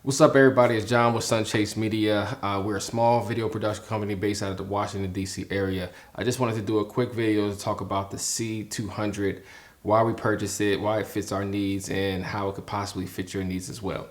What's up, everybody? It's John with Sunchase Media. We're a small video production company based out of the Washington, D.C. area. I just wanted to do a quick video to talk about the C200, why we purchased it, why it fits our needs, and how it could possibly fit your needs as well.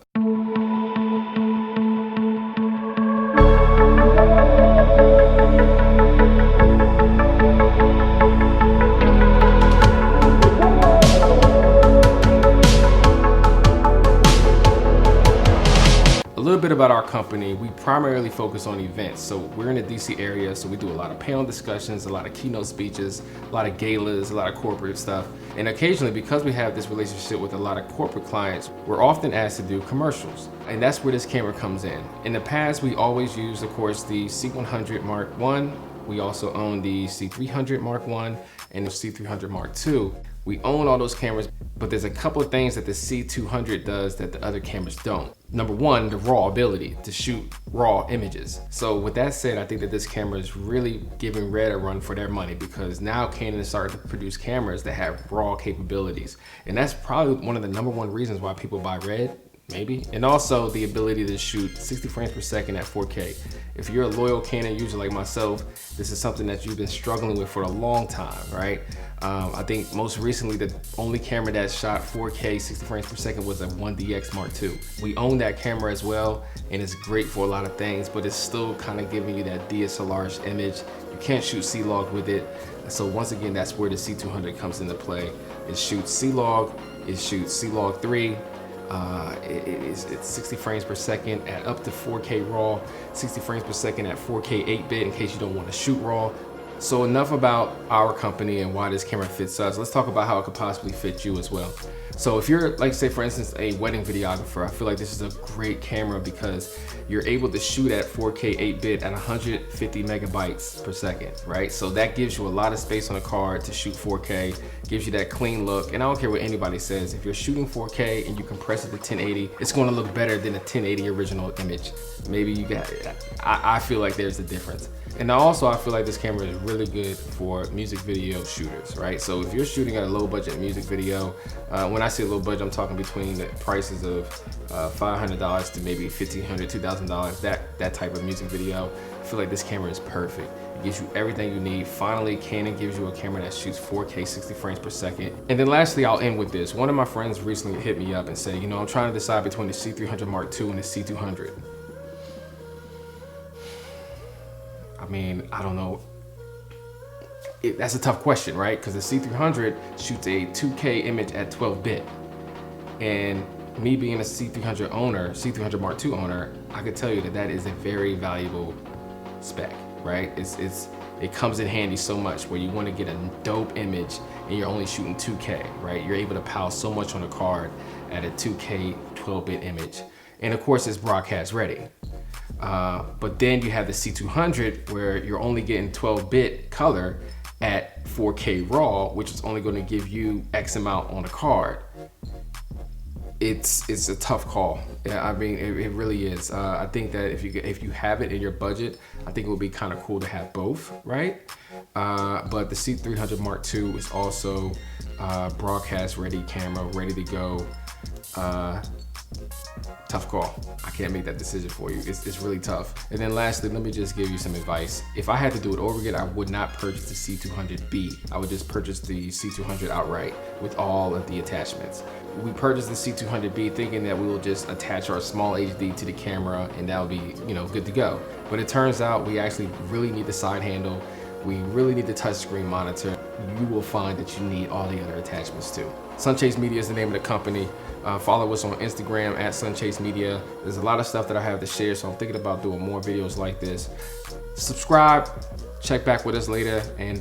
A little bit about our company. We primarily focus on events. So we're in the DC area, so we do a lot of panel discussions, a lot of keynote speeches, a lot of galas, a lot of corporate stuff. And occasionally, because we have this relationship with a lot of corporate clients, we're often asked to do commercials. And that's where this camera comes in. In the past, we always used, of course, the C100 Mark I. We also own the C300 Mark I and the C300 Mark II. We own all those cameras, but there's a couple of things that the C200 does that the other cameras don't. Number one, the raw ability to shoot raw images. So with that said, I think that this camera is really giving Red a run for their money, because now Canon is starting to produce cameras that have raw capabilities. And that's probably one of the number one reasons why people buy Red. Maybe. And also the ability to shoot 60 frames per second at 4K. If you're a loyal Canon user like myself, this is something that you've been struggling with for a long time, right? I think most recently the only camera that shot 4K 60 frames per second was a 1DX Mark II. We own that camera as well, and it's great for a lot of things, but it's still kind of giving you that DSLR image. You can't shoot C-Log with it. So once again, that's where the C200 comes into play. It shoots C-Log, it shoots C-Log 3, it's 60 frames per second at up to 4K RAW, 60 frames per second at 4K 8-bit in case you don't want to shoot RAW. So enough about our company and why this camera fits us. Let's talk about how it could possibly fit you as well. So if you're, like, say for instance, a wedding videographer, I feel like this is a great camera because you're able to shoot at 4K 8-bit at 150 megabytes per second, right? So that gives you a lot of space on the card to shoot 4K, gives you that clean look. And I don't care what anybody says, if you're shooting 4K and you compress it to 1080, it's gonna look better than a 1080 original image. Maybe you got, I feel like there's a difference. And also I feel like this camera is really good for music video shooters, right? So if you're shooting at a low budget music video, when I say low budget, I'm talking between the prices of $500 to maybe $1,500, $2,000, that type of music video. I feel like this camera is perfect. It gives you everything you need. Finally, Canon gives you a camera that shoots 4K 60 frames per second. And then lastly, I'll end with this. One of my friends recently hit me up and said, you know, I'm trying to decide between the C300 Mark II and the C200. I mean, I don't know. That's a tough question, right? Because the C300 shoots a 2K image at 12-bit. And me being a C300 owner, C300 Mark II owner, I could tell you that that is a very valuable spec, right? It comes in handy so much where you want to get a dope image and you're only shooting 2K, right? You're able to pile so much on the card at a 2K 12-bit image. And of course, it's broadcast ready. But then you have the C200 where you're only getting 12-bit color at 4K RAW, which is only going to give you X amount on the card. It's a tough call. Yeah, I mean, it really is. I think that if you have it in your budget, I think it would be kind of cool to have both, right? But the C300 Mark II is also broadcast ready camera, ready to go. Tough call. I can't make that decision for you. It's really tough. And then lastly, let me just give you some advice. If I had to do it over again, I would not purchase the C200B. I would just purchase the C200 outright with all of the attachments. We purchased the C200B thinking that we will just attach our small HD to the camera and that'll be, you know, good to go. But it turns out we actually really need the side handle. We really need the touchscreen monitor. You will find that you need all the other attachments too. Sunchase Media is the name of the company. Follow us on Instagram at Sunchase Media. There's a lot of stuff that I have to share, so I'm thinking about doing more videos like this. Subscribe, check back with us later, and